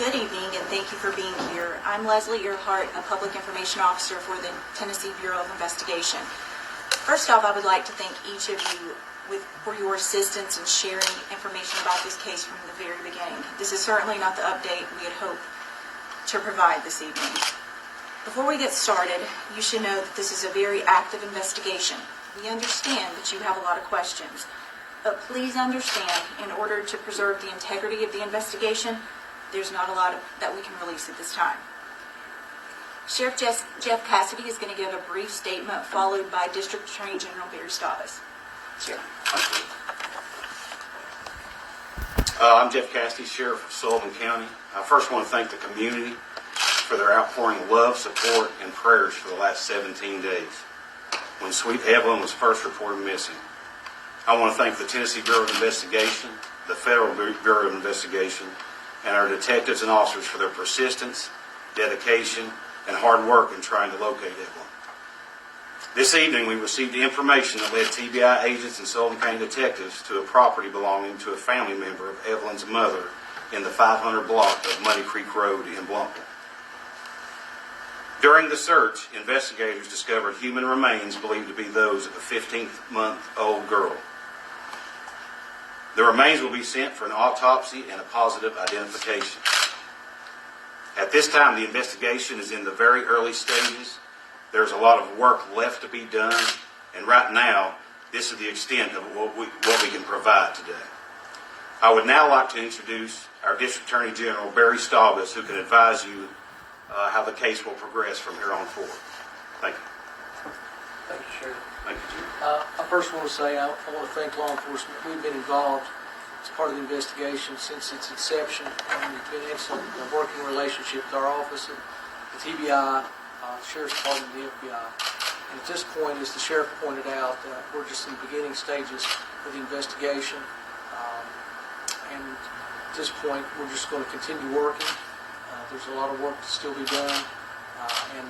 Good evening, and thank you for being here. I'm Leslie Earhart, a Public Information Officer for the Tennessee Bureau of Investigation. First off, I would like to thank each of you for your assistance in sharing information about this case from the very beginning. This is certainly not the update we had hoped to provide this evening. Before we get started, you should know that this is a very active investigation. We understand that you have a lot of questions, but please understand, in order to preserve the integrity of the investigation, there's not a lot that we can release at this time. Sheriff Jeff Cassidy is going to give a brief statement followed by District Attorney General Barry Stavas. Sheriff. I'm Jeff Cassidy, Sheriff of Sullivan County. I first want to thank the community for their outpouring of love, support, and prayers for the last 17 days when sweet Evelyn was first reported missing. I want to thank the Tennessee Bureau of Investigation, the Federal Bureau of Investigation, and our detectives and officers for their persistence, dedication, and hard work in trying to locate Evelyn. This evening, we received information that led TBI agents and Sullivan County detectives to a property belonging to a family member of Evelyn's mother in the 500 block of Muddy Creek Road in Blumpton. During the search, investigators discovered human remains believed to be those of a 15-month-old girl. The remains will be sent for an autopsy and a positive identification. At this time, the investigation is in the very early stages. There's a lot of work left to be done, and right now, this is the extent of what we can provide today. I would now like to introduce our District Attorney General, Barry Stavas, who can advise you how the case will progress from here on forward. Thank you. Thank you, Sheriff. Thank you, Jim. I first want to say I want to thank law enforcement. We've been involved as part of the investigation since its inception, and it's been excellent working relationship with our office, the TBI, the Sheriff's Department, and the FBI. And at this point, as the Sheriff pointed out, we're just in the beginning stages of the investigation. And at this point, we're just going to continue working. There's a lot of work to still be done, and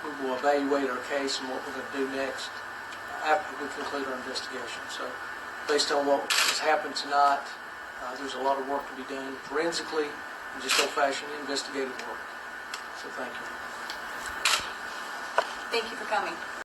we will evaluate our case and what we're going to do next after we conclude our investigation. So, based on what has happened tonight, there's a lot of work to be done forensically and just old-fashioned investigative work. So, thank you. Thank you for coming.